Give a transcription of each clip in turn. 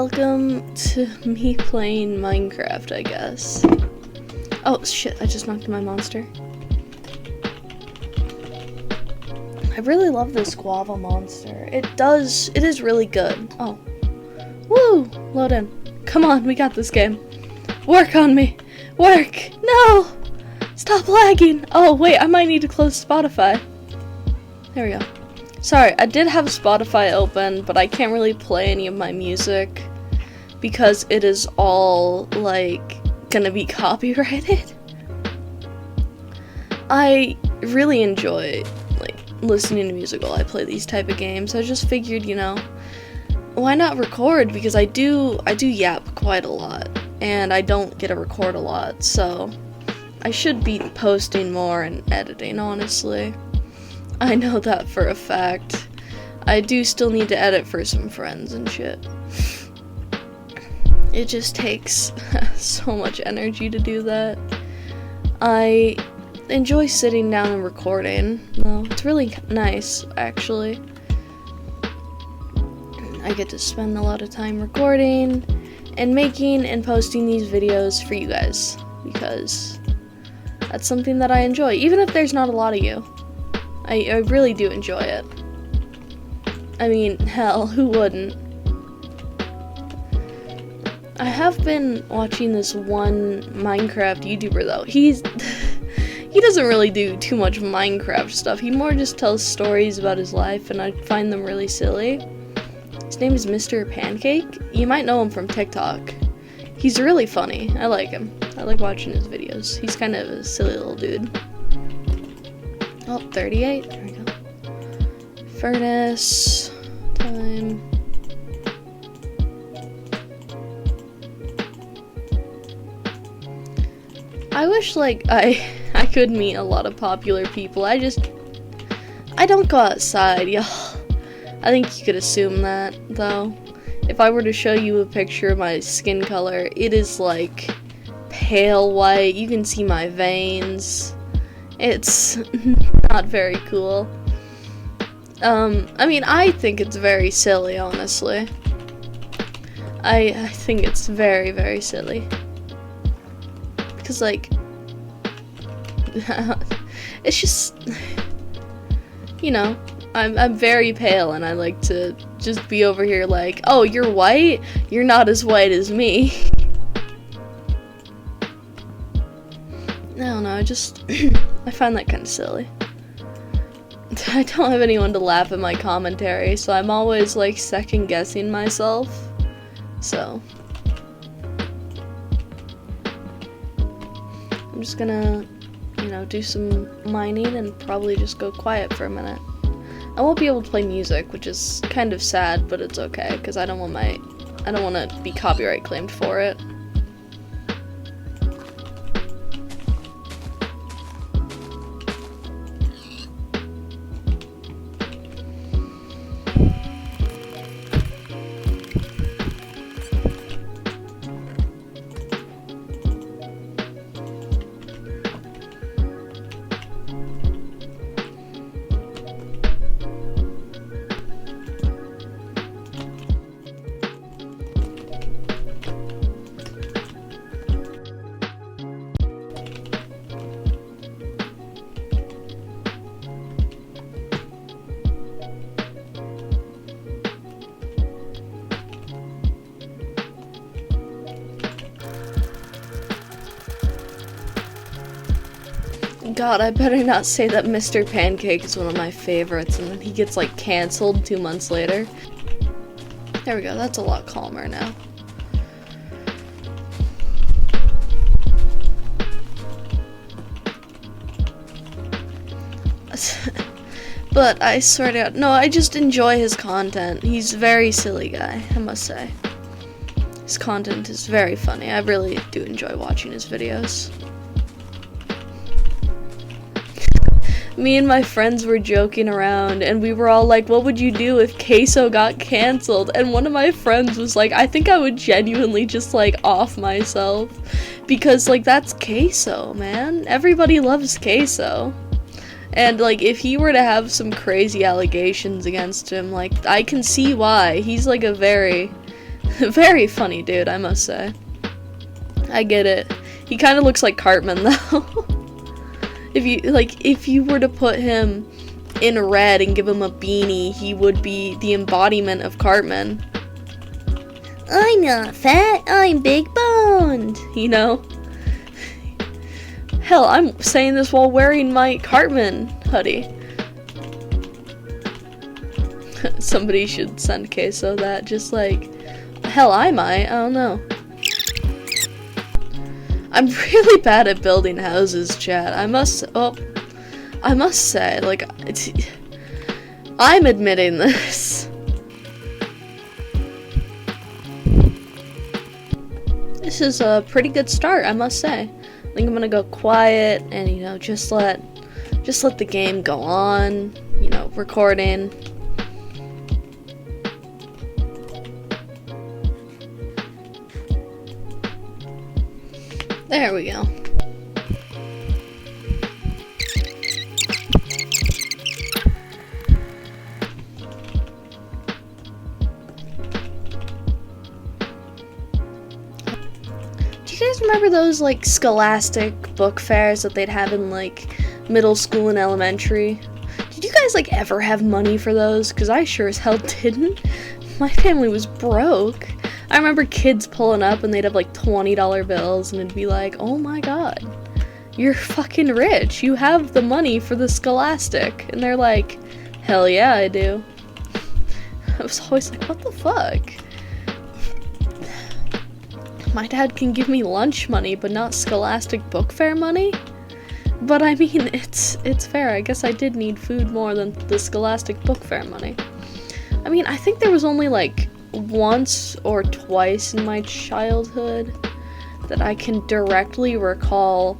Welcome to me playing Minecraft, I guess. Oh shit, I just knocked my monster. I really love this guava monster. It is really good. Oh. Woo! Load in. Come on, we got this game. Work on me! Work! No! Stop lagging! Oh wait, I might need to close Spotify. There we go. Sorry, I did have Spotify open, but I can't really play any of my music because it is all, like, gonna be copyrighted. I really enjoy, like, listening to music while I play these type of games. I just figured, you know, why not record? Because I do yap quite a lot, and I don't get to record a lot, so I should be posting more and editing, honestly. I know that for a fact. I do still need to edit for some friends and shit. It just takes so much energy to do that. I enjoy sitting down and recording, though. It's really nice, actually. I get to spend a lot of time recording and making and posting these videos for you guys, because that's something that I enjoy, even if there's not a lot of you. I really do enjoy it. I mean, hell, who wouldn't? I have been watching this one Minecraft YouTuber, though. He doesn't really do too much Minecraft stuff. He more just tells stories about his life, and I find them really silly. His name is Mr. Pancake. You might know him from TikTok. He's really funny. I like him. I like watching his videos. He's kind of a silly little dude. Oh, 38. There we go. Furnace. Time. I wish, like, I could meet a lot of popular people. I don't go outside, y'all. I think you could assume that, though. If I were to show you a picture of my skin color, it is, like, pale white. You can see my veins. It's not very cool. I mean, I think it's very silly, honestly. I think it's very, very silly. Because, like, it's just, you know, I'm very pale, and I like to just be over here like, oh, you're white? You're not as white as me. I don't know, I find that kind of silly. I don't have anyone to laugh at my commentary, so I'm always, like, second-guessing myself. So I'm just gonna, you know, do some mining and probably just go quiet for a minute. I won't be able to play music, which is kind of sad, but it's okay, because I don't want to be copyright claimed for it. God, I better not say that Mr. Pancake is one of my favorites and then he gets, like, canceled 2 months later. There we go, that's a lot calmer now. But I swear to God, no, I just enjoy his content. He's a very silly guy, I must say. His content is very funny. I really do enjoy watching his videos. Me and my friends were joking around, and we were all like, what would you do if Queso got canceled? And one of my friends was like, I think I would genuinely just, like, off myself. Because, like, that's Queso, man. Everybody loves Queso. And, like, if he were to have some crazy allegations against him, like, I can see why. He's, like, a very Very funny dude, I must say. I get it. He kind of looks like Cartman though. If you were to put him in red and give him a beanie, he would be the embodiment of Cartman. I'm not fat, I'm big boned, you know? Hell, I'm saying this while wearing my Cartman hoodie. Somebody should send Queso that, just like, hell, I might, I don't know. I'm really bad at building houses, chat. I must say, like, I'm admitting this. This is a pretty good start, I must say. I think I'm gonna go quiet and, you know, just let the game go on, you know, recording. There we go. Do you guys remember those, like, Scholastic book fairs that they'd have in, like, middle school and elementary? Did you guys, like, ever have money for those? Because I sure as hell didn't. My family was broke. I remember kids pulling up and they'd have like $20 bills and it'd be like, oh my god, you're fucking rich. You have the money for the Scholastic. And they're like, hell yeah, I do. I was always like, what the fuck? My dad can give me lunch money, but not Scholastic book fair money? But I mean, it's fair. I guess I did need food more than the Scholastic book fair money. I mean, I think there was only like once or twice in my childhood that I can directly recall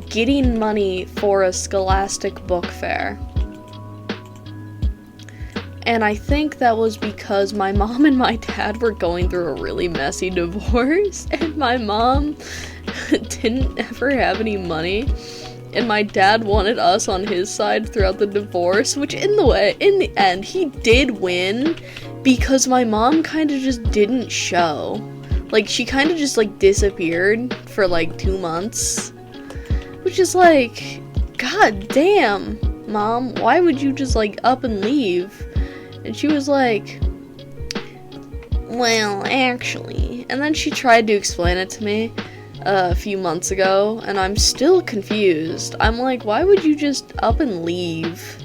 getting money for a Scholastic book fair. And I think that was because my mom and my dad were going through a really messy divorce, and my mom didn't ever have any money, and my dad wanted us on his side throughout the divorce, which in the end, he did win, because my mom kind of just didn't show. Like, she kind of just, like, disappeared for, like, 2 months. Which is like, god damn, Mom, why would you just, like, up and leave? And she was like, well, actually. And then she tried to explain it to me a few months ago, and I'm still confused. I'm like, why would you just up and leave?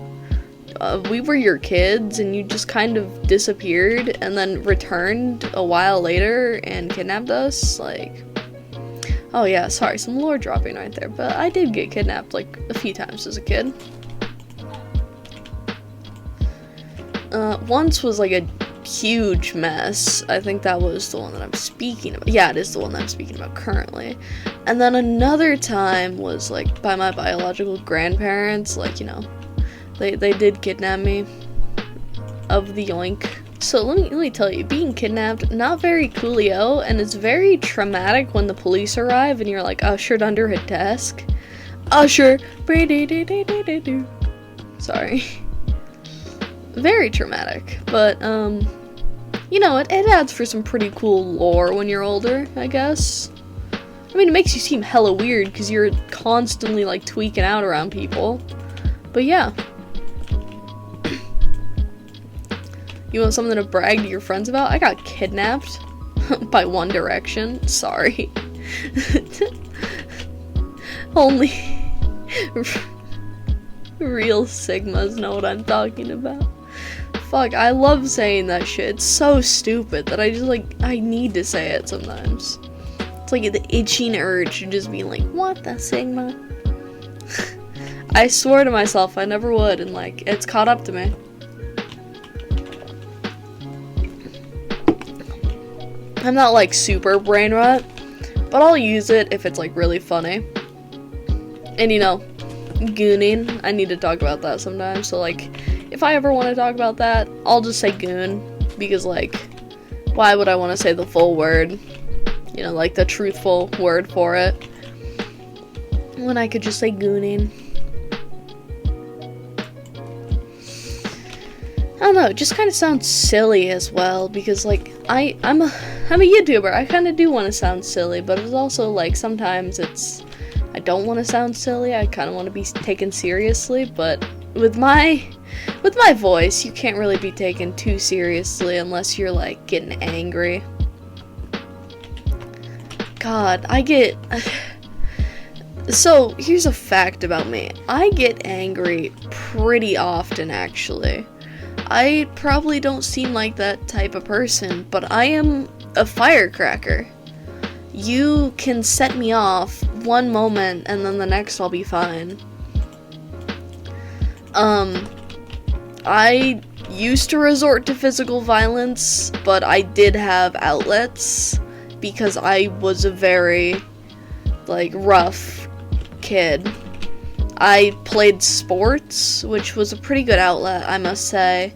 We were your kids, and you just kind of disappeared, and then returned a while later and kidnapped us? Like, oh yeah, sorry, some lore dropping right there, but I did get kidnapped, like, a few times as a kid. Once was, like, a huge mess. I think that was the one that I'm speaking about. Yeah, it is the one that I'm speaking about currently. And then another time was, like, by my biological grandparents, like, you know, they did kidnap me of the yoink. So let me tell you, being kidnapped, not very coolio, and it's very traumatic when the police arrive and you're, like, ushered under a desk. Usher. Sorry. Very traumatic, but, you know, it adds for some pretty cool lore when you're older, I guess. I mean, it makes you seem hella weird, because you're constantly, like, tweaking out around people. But yeah. You want something to brag to your friends about? I got kidnapped by One Direction. Sorry. Only real Sigmas know what I'm talking about. Fuck, I love saying that shit. It's so stupid that I just, like, I need to say it sometimes. It's like the itching urge to just be like, what the Sigma? I swore to myself I never would, and, like, it's caught up to me. I'm not, like, super brain rot, but I'll use it if it's, like, really funny. And, you know, gooning, I need to talk about that sometimes, so, like, if I ever want to talk about that, I'll just say goon, because, like, why would I want to say the full word, you know, like, the truthful word for it, when I could just say gooning. don't know, it just kind of sounds silly as well, because, like, I'm a YouTuber. I kind of do want to sound silly, but it's also, like, sometimes I don't want to sound silly. I kind of want to be taken seriously, but with my voice, you can't really be taken too seriously unless you're, like, getting angry. God, so, here's a fact about me. I get angry pretty often, actually. I probably don't seem like that type of person, but I am a firecracker. You can set me off one moment, and then the next I'll be fine. I used to resort to physical violence, but I did have outlets, because I was a very, like, rough kid. I played sports, which was a pretty good outlet, I must say.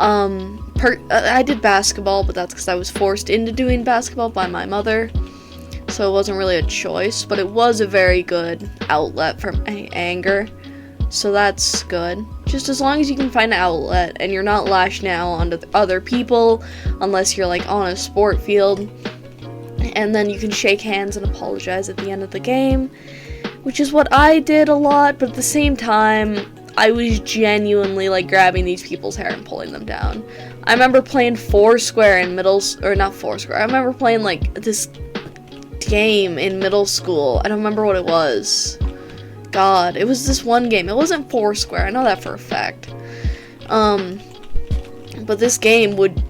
I did basketball, but that's because I was forced into doing basketball by my mother, so it wasn't really a choice, but it was a very good outlet for anger, so that's good. Just as long as you can find an outlet, and you're not lashing out onto other people, unless you're, like, on a sport field, and then you can shake hands and apologize at the end of the game, which is what I did a lot, but at the same time, I was genuinely, like, grabbing these people's hair and pulling them down. I remember playing Foursquare in not Foursquare, I remember playing, like, this game in middle school. I don't remember what it was. God, it was this one game. It wasn't Foursquare, I know that for a fact. But this game would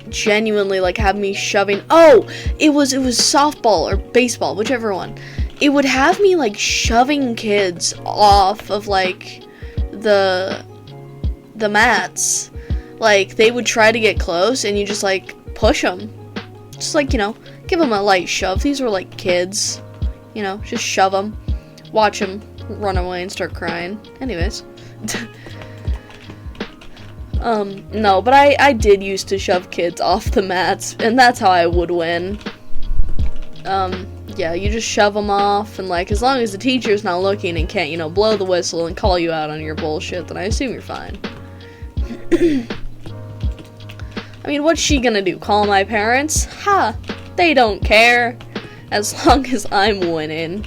genuinely, like, have me shoving, it was softball or baseball, whichever one. It would have me, like, shoving kids off of, like, the mats. Like, they would try to get close, and you just, like, push them. Just, like, give them a light shove. These were, like, kids. Just shove them. Watch them run away and start crying. Anyways. No, but I did used to shove kids off the mats, and that's how I would win. Yeah, you just shove them off, and, like, as long as the teacher's not looking and can't, blow the whistle and call you out on your bullshit, then I assume you're fine. I mean, what's she gonna do, call my parents? Ha! They don't care, as long as I'm winning.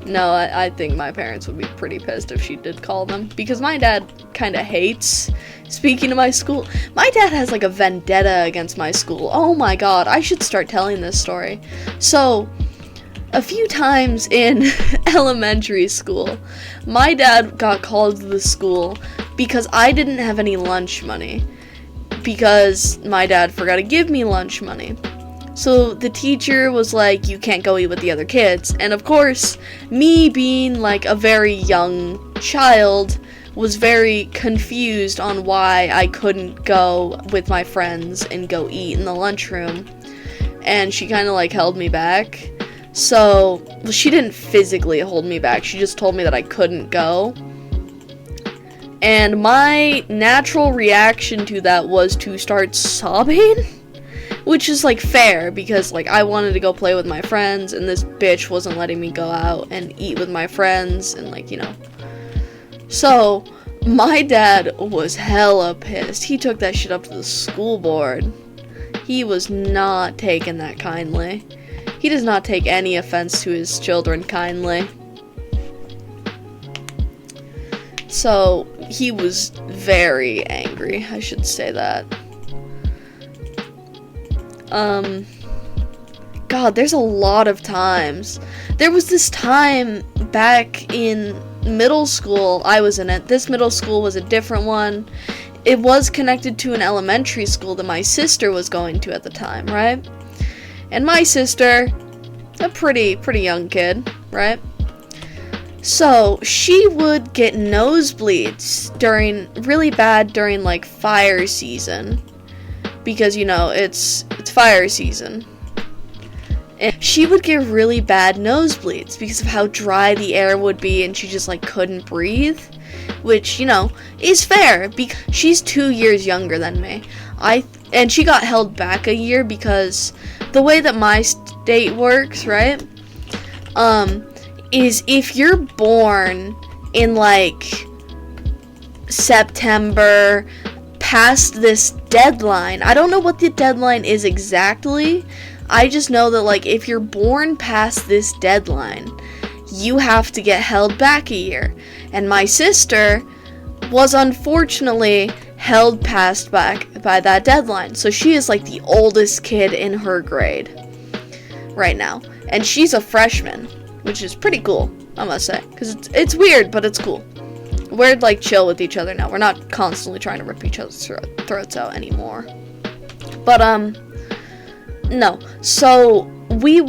No, I think my parents would be pretty pissed if she did call them, because my dad kinda hates speaking to my school. My dad has, like, a vendetta against my school. Oh my god, I should start telling this story. So, a few times in elementary school, my dad got called to the school because I didn't have any lunch money, because my dad forgot to give me lunch money. So the teacher was like, you can't go eat with the other kids, and of course, me being, like, a very young child, was very confused on why I couldn't go with my friends and go eat in the lunchroom, and she kind of, like, held me back. So, she didn't physically hold me back, she just told me that I couldn't go. And my natural reaction to that was to start sobbing, which is, like, fair, because, like, I wanted to go play with my friends, and this bitch wasn't letting me go out and eat with my friends, and, like, So, my dad was hella pissed. He took that shit up to the school board. He was not taking that kindly. He does not take any offense to his children kindly. So, he was very angry, I should say that. God, there's a lot of times. There was this time back in middle school, I was in it. This middle school was a different one. It was connected to an elementary school that my sister was going to at the time, right? And my sister, a pretty young kid, right? So, she would get nosebleeds really bad during, like, fire season. Because, it's fire season. And she would get really bad nosebleeds because of how dry the air would be, and she just, like, couldn't breathe. Which, is fair, because she's 2 years younger than me. And she got held back a year because the way that my state works, right, is if you're born in, like, September, past this deadline. I don't know what the deadline is exactly. I just know that, like, if you're born past this deadline, you have to get held back a year. And my sister was unfortunately held past back by that deadline. So she is like the oldest kid in her grade right now. And she's a freshman, which is pretty cool, I must say. Because it's weird, but it's cool. We're like chill with each other now. We're not constantly trying to rip each other's throats out anymore. But no. So she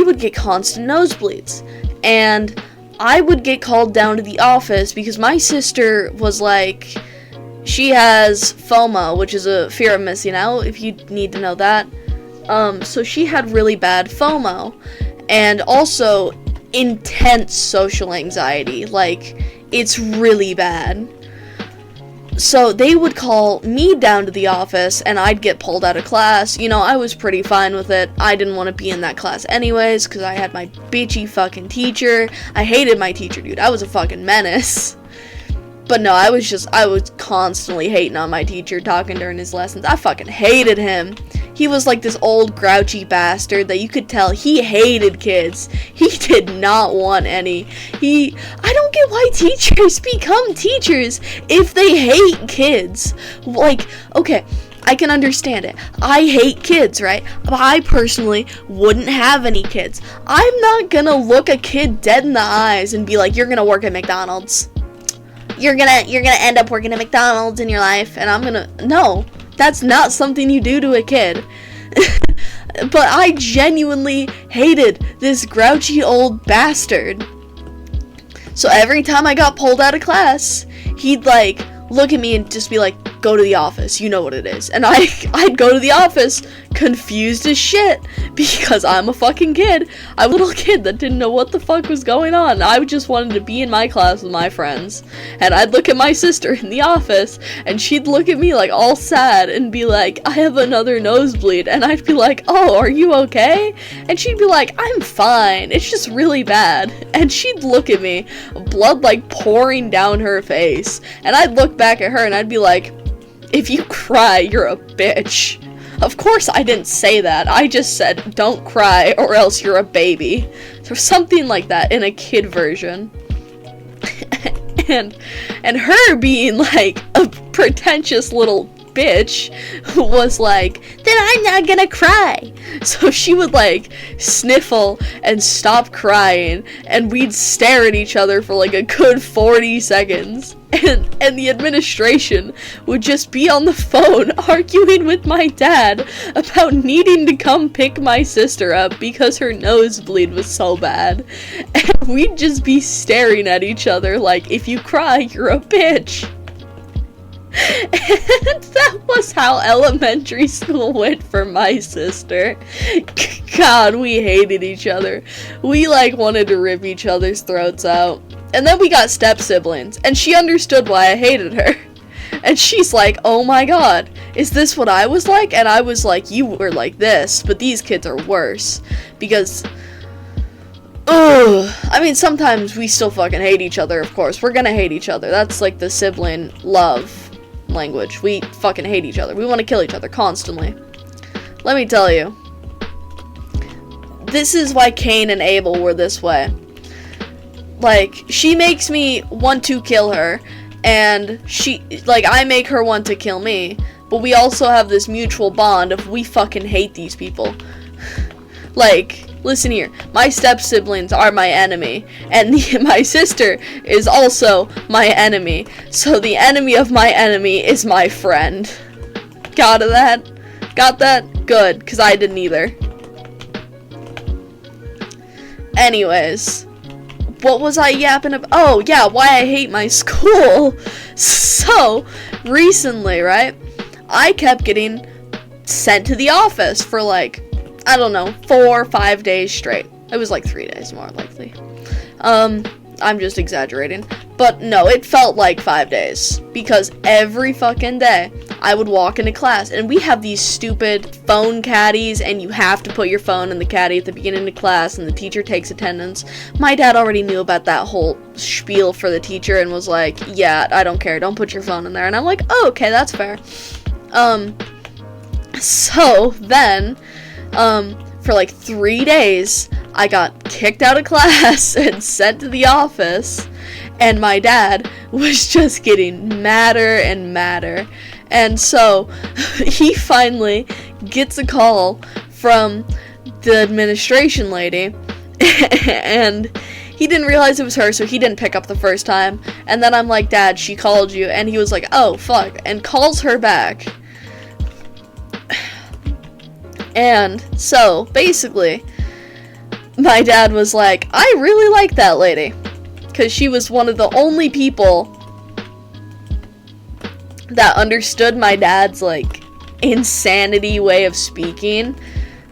would get constant nosebleeds, and I would get called down to the office because my sister was like, she has FOMO, which is a fear of missing out, if you need to know that. So she had really bad FOMO, and also intense social anxiety. Like, it's really bad. So they would call me down to the office, and I'd get pulled out of class. You know, I was pretty fine with it. I didn't want to be in that class anyways, because I had my bitchy fucking teacher. I hated my teacher, dude. I was a fucking menace. But no, I was constantly hating on my teacher, talking during his lessons. I fucking hated him. He was like this old grouchy bastard that you could tell he hated kids. He did not want any. I don't get why teachers become teachers if they hate kids. Like, okay, I can understand it. I hate kids, right? But I personally wouldn't have any kids. I'm not gonna look a kid dead in the eyes and be like, you're gonna work at McDonald's. You're gonna end up working at McDonald's in your life, and no, that's not something you do to a kid. But I genuinely hated this grouchy old bastard. So every time I got pulled out of class, he'd like look at me and just be like, go to the office, you know what it is. And I'd go to the office confused as shit because I'm a fucking kid. I'm a little kid that didn't know what the fuck was going on. I just wanted to be in my class with my friends. And I'd look at my sister in the office, and she'd look at me like all sad and be like, I have another nosebleed. And I'd be like, oh, are you okay? And she'd be like, I'm fine, it's just really bad. And she'd look at me, blood like pouring down her face. And I'd look back at her and I'd be like, if you cry, you're a bitch. Of course I didn't say that. I just said, don't cry or else you're a baby. So something like that in a kid version. and her being like a pretentious little bitch was like, then I'm not gonna cry. So she would like sniffle and stop crying, and we'd stare at each other for like a good 40 seconds. And the administration would just be on the phone arguing with my dad about needing to come pick my sister up because her nosebleed was so bad. And we'd just be staring at each other like, if you cry, you're a bitch. And that was how elementary school went for my sister. God, we hated each other. We like wanted to rip each other's throats out. And then we got step siblings, and she understood why I hated her. And she's like, oh my god, is this what I was like? And I was like, you were like this, but these kids are worse. Because, I mean, sometimes we still fucking hate each other, of course. We're gonna hate each other. That's like the sibling love language. We fucking hate each other. We want to kill each other constantly. Let me tell you. This is why Cain and Abel were this way. Like, she makes me want to kill her, and I make her want to kill me, but we also have this mutual bond of we fucking hate these people. Like, listen here, my step-siblings are my enemy, and my sister is also my enemy, so the enemy of my enemy is my friend. Got that? Got that? Good, because I didn't either. Anyways, what was I yapping about? Oh, yeah, why I hate my school. So, recently, right, I kept getting sent to the office for, like, I don't know, 4 or 5 days straight. It was, like, 3 days, more likely. I'm just exaggerating. But no, it felt like 5 days, because every fucking day I would walk into class, and we have these stupid phone caddies, and you have to put your phone in the caddy at the beginning of class, and the teacher takes attendance. My dad already knew about that whole spiel for the teacher and was like, yeah, I don't care, don't put your phone in there. And I'm like, oh, okay, that's fair. So then, for like 3 days, I got kicked out of class and sent to the office, and my dad was just getting madder and madder. And so he finally gets a call from the administration lady, and he didn't realize it was her, so he didn't pick up the first time. And then I'm like, Dad, she called you. And he was like, oh, fuck, and calls her back. And so, basically, my dad was like, I really like that lady, because she was one of the only people that understood my dad's, like, insanity way of speaking.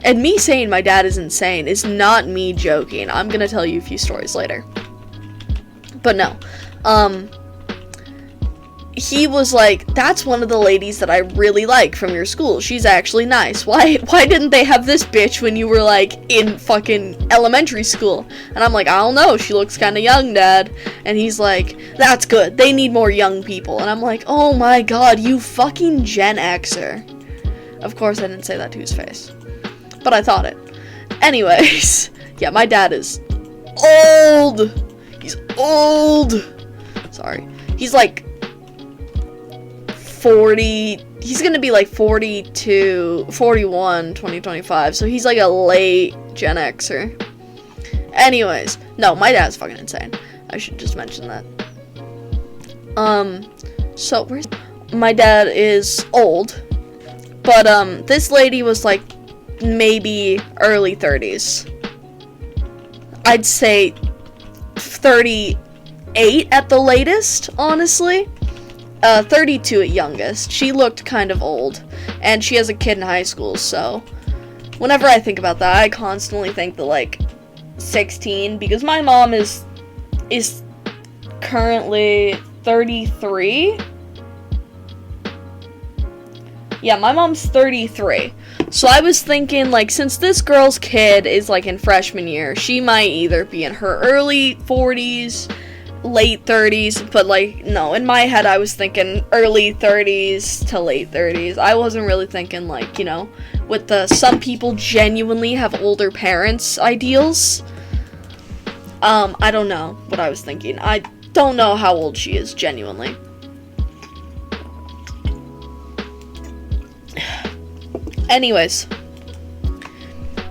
And me saying my dad is insane is not me joking. I'm gonna tell you a few stories later. But no, he was like, that's one of the ladies that I really like from your school. She's actually nice. Why didn't they have this bitch when you were, like, in fucking elementary school? And I'm like, I don't know, she looks kind of young, Dad. And he's like, that's good, they need more young people. And I'm like, oh my god, you fucking Gen Xer. Of course I didn't say that to his face, but I thought it. Anyways, yeah, my dad is old. He's old. Sorry. He's like 40, he's gonna be like 42, 41, 2025, so he's like a late Gen Xer. Anyways, no, my dad's fucking insane. I should just mention that. So, my dad is old, but, this lady was like, maybe early 30s. I'd say 38 at the latest, honestly. 32 at youngest. She looked kind of old, and she has a kid in high school, so whenever I think about that, I constantly think that, like, 16, because my mom is currently 33. Yeah, my mom's 33. So I was thinking, like, since this girl's kid is, like, in freshman year, she might either be in her early 40s, late 30s, but, like, no, in my head I was thinking early 30s to late 30s. I wasn't really thinking, like, you know, with the some people genuinely have older parents ideals. I don't know what I was thinking. I don't know how old she is, genuinely. Anyways,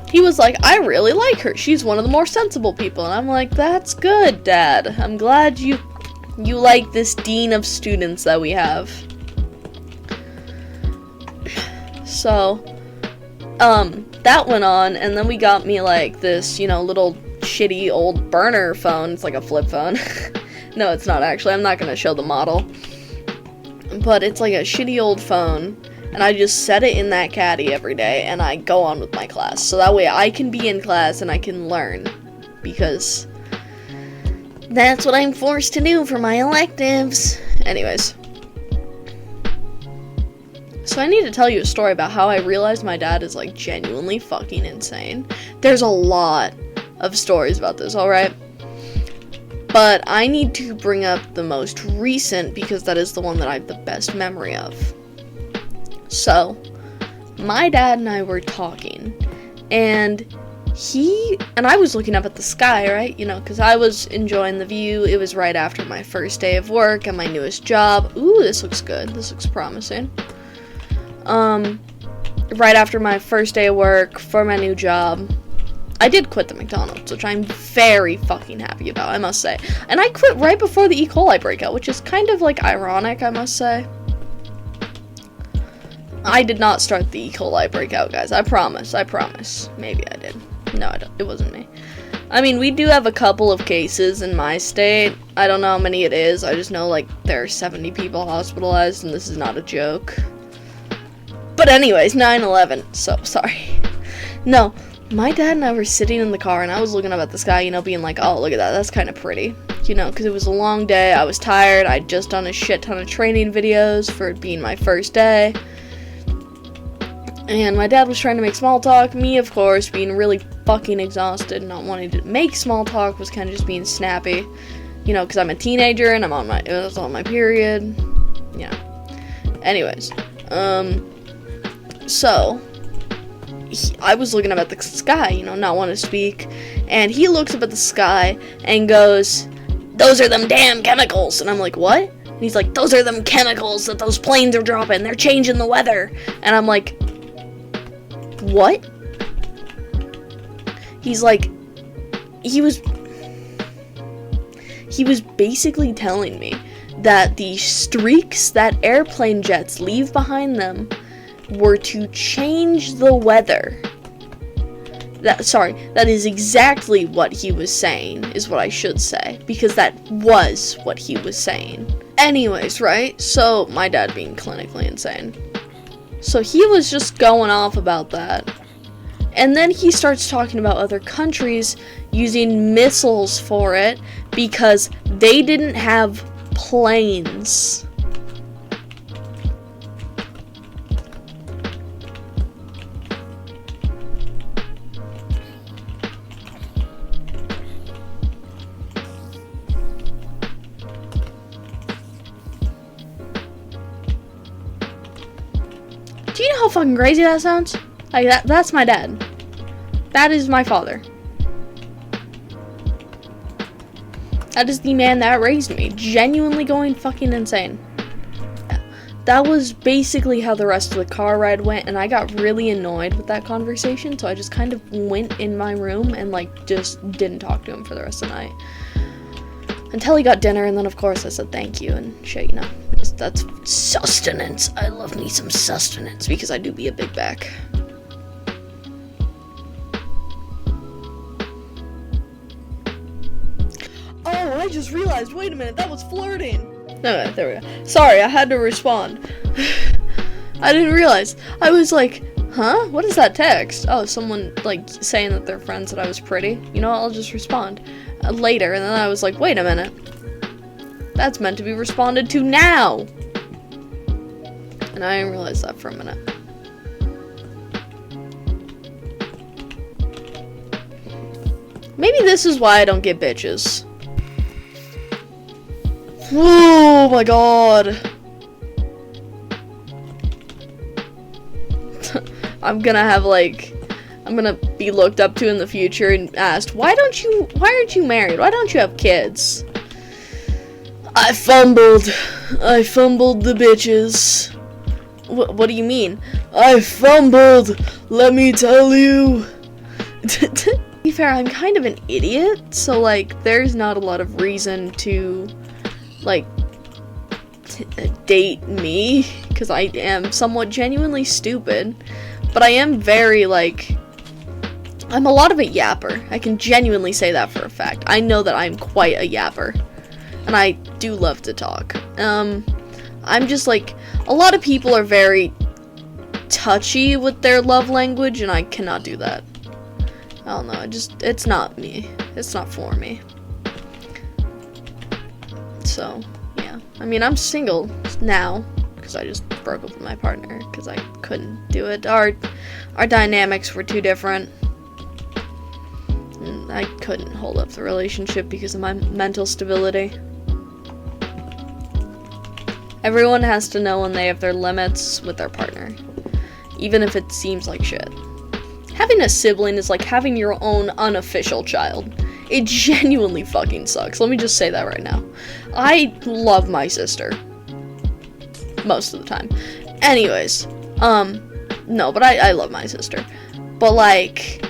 he was like, I really like her. She's one of the more sensible people. And I'm like, that's good, Dad. I'm glad you like this dean of students that we have. So, that went on, and then we got me, like, this, you know, little shitty old burner phone. It's like a flip phone. No, it's not, actually. I'm not gonna show the model. But it's like a shitty old phone. And I just set it in that caddy every day, and I go on with my class. So that way I can be in class and I can learn. Because that's what I'm forced to do for my electives. Anyways. So I need to tell you a story about how I realized my dad is, like, genuinely fucking insane. There's a lot of stories about this, alright? But I need to bring up the most recent, because that is the one that I have the best memory of. So, my dad and I were talking, and I was looking up at the sky, right, you know, because I was enjoying the view. It was right after my first day of work at my newest job. Ooh, this looks good, this looks promising. Right after my first day of work for my new job, I did quit the McDonald's, which I'm very fucking happy about, I must say. And I quit right before the E. coli breakout, which is kind of, like, ironic, I must say. I did not start the E. coli breakout, guys. I promise. Maybe I did. No, it wasn't me. I mean, we do have a couple of cases in my state. I don't know how many it is. I just know, like, there are 70 people hospitalized, and this is not a joke. But anyways, 9/11. So, sorry. No, My dad and I were sitting in the car, and I was looking up at the sky, you know, being like, oh, look at that, that's kind of pretty. You know, because it was a long day, I was tired, I'd just done a shit ton of training videos for it being my first day. And my dad was trying to make small talk. Me, of course, being really fucking exhausted, not wanting to make small talk, was kind of just being snappy. You know, because I'm a teenager, and I was on my period. Yeah. Anyways, so I was looking up at the sky, you know, not wanting to speak, and he looks up at the sky and goes, "Those are them damn chemicals." And I'm like, "What?" And he's like, "Those are them chemicals that those planes are dropping. They're changing the weather." And I'm like, "What?" He's like, he was basically telling me that the streaks that airplane jets leave behind them were to change the weather. That is exactly what he was saying, is what I should say, because that was what he was saying. Anyways, right? So, my dad being clinically insane. So he was just going off about that. And then he starts talking about other countries using missiles for it because they didn't have planes. Do you know how fucking crazy that sounds? Like, that's my dad. That is my father. That is the man that raised me. Genuinely going fucking insane. That was basically how the rest of the car ride went, and I got really annoyed with that conversation, so I just kind of went in my room and, like, just didn't talk to him for the rest of the night. Until he got dinner, and then, of course, I said thank you and shit, you know. That's sustenance. I love me some sustenance, because I do be a big back. Oh, I just realized, wait a minute, that was flirting. Okay, there we go. Sorry, I had to respond. I didn't realize. I was like, huh? What is that text? Oh, someone, like, saying that they're friends, that I was pretty. You know what, I'll just respond later. And then I was like, wait a minute. That's meant to be responded to now. And I didn't realize that for a minute. Maybe this is why I don't get bitches. Oh my god. I'm gonna be looked up to in the future and asked, why aren't you married? Why don't you have kids? I fumbled the bitches. What do you mean? I fumbled, let me tell you. To be fair, I'm kind of an idiot, so, like, there's not a lot of reason to, like, date me, because I am somewhat genuinely stupid, but I am very, like, I'm a lot of a yapper. I can genuinely say that for a fact. I know that I'm quite a yapper, and I do love to talk. I'm just, like, a lot of people are very touchy with their love language, and I cannot do that. I don't know, it's not me. It's not for me. So, yeah. I mean, I'm single now, because I just broke up with my partner, because I couldn't do it. Our dynamics were too different. And I couldn't hold up the relationship because of my mental stability. Everyone has to know when they have their limits with their partner, even if it seems like shit. Having a sibling is like having your own unofficial child. It genuinely fucking sucks. Let me just say that right now. I love my sister. Most of the time. Anyways, no, but I love my sister. But, like,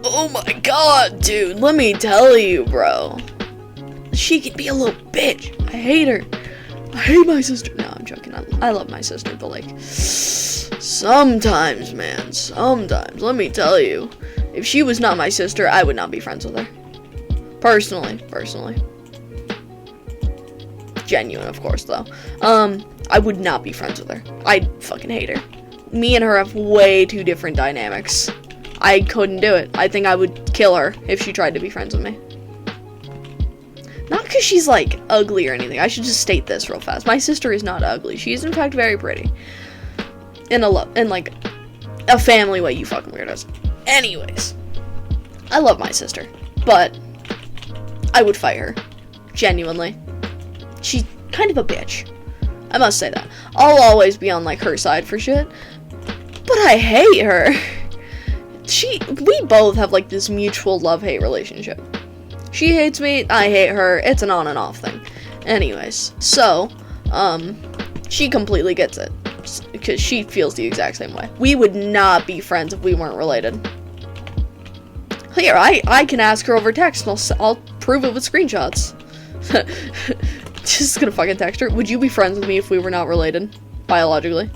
oh my god, dude, let me tell you, bro. She can be a little bitch. I hate her. I hate my sister. No, I'm joking. I love my sister, but, like, sometimes, man, sometimes, let me tell you, if she was not my sister, I would not be friends with her. Personally. Genuine, of course, though. I would not be friends with her. I fucking hate her. Me and her have way too different dynamics. I couldn't do it. I think I would kill her if she tried to be friends with me. Not because she's, like, ugly or anything. I should just state this real fast. My sister is not ugly. She is, in fact, very pretty. In like, a family way, you fucking weirdos. Anyways. I love my sister. But I would fight her. Genuinely. She's kind of a bitch. I must say that. I'll always be on, like, her side for shit. But I hate her. We both have, like, this mutual love-hate relationship. She hates me, I hate her, it's an on and off thing. Anyways, so, she completely gets it. Because she feels the exact same way. We would not be friends if we weren't related. Here, I can ask her over text, and I'll prove it with screenshots. Just gonna fucking text her. Would you be friends with me if we were not related? Biologically?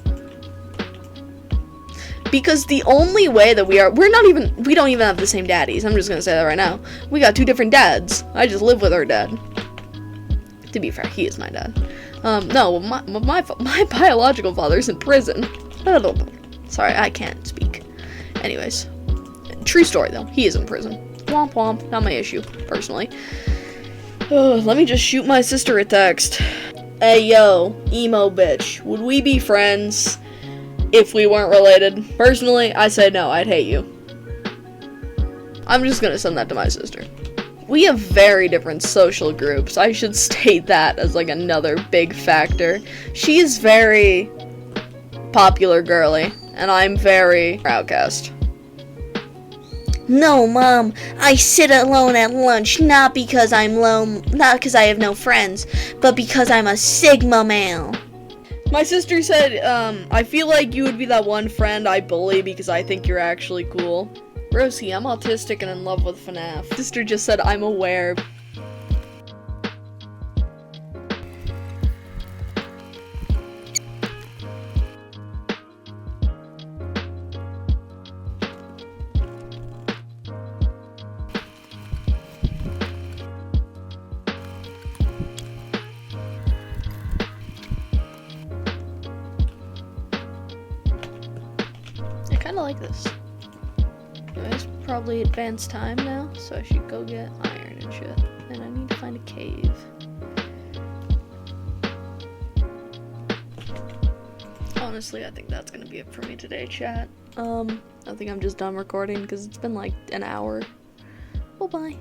Because the only way that we don't even have the same daddies. I'm just gonna say that right now. We got 2 different dads. I just live with her dad. To be fair, he is my dad. No, my biological father's in prison. Sorry, I can't speak. Anyways. True story, though. He is in prison. Womp womp. Not my issue, personally. Let me just shoot my sister a text. Hey, yo, emo bitch. Would we be friends if we weren't related? Personally, I say no, I'd hate you. I'm just gonna send that to my sister. We have very different social groups. I should state that as, like, another big factor. She is very popular girly, and I'm very outcast. No, Mom, I sit alone at lunch, not because I'm lone, not because I have no friends, but because I'm a Sigma male. My sister said, I feel like you would be that one friend I bully because I think you're actually cool. Rosie, I'm autistic and in love with FNAF. Sister just said, I'm aware. I kinda like this. It's probably advanced time now, so I should go get iron and shit. And I need to find a cave. Honestly, I think that's gonna be it for me today, chat. I think I'm just done recording because it's been like an hour. Well, bye.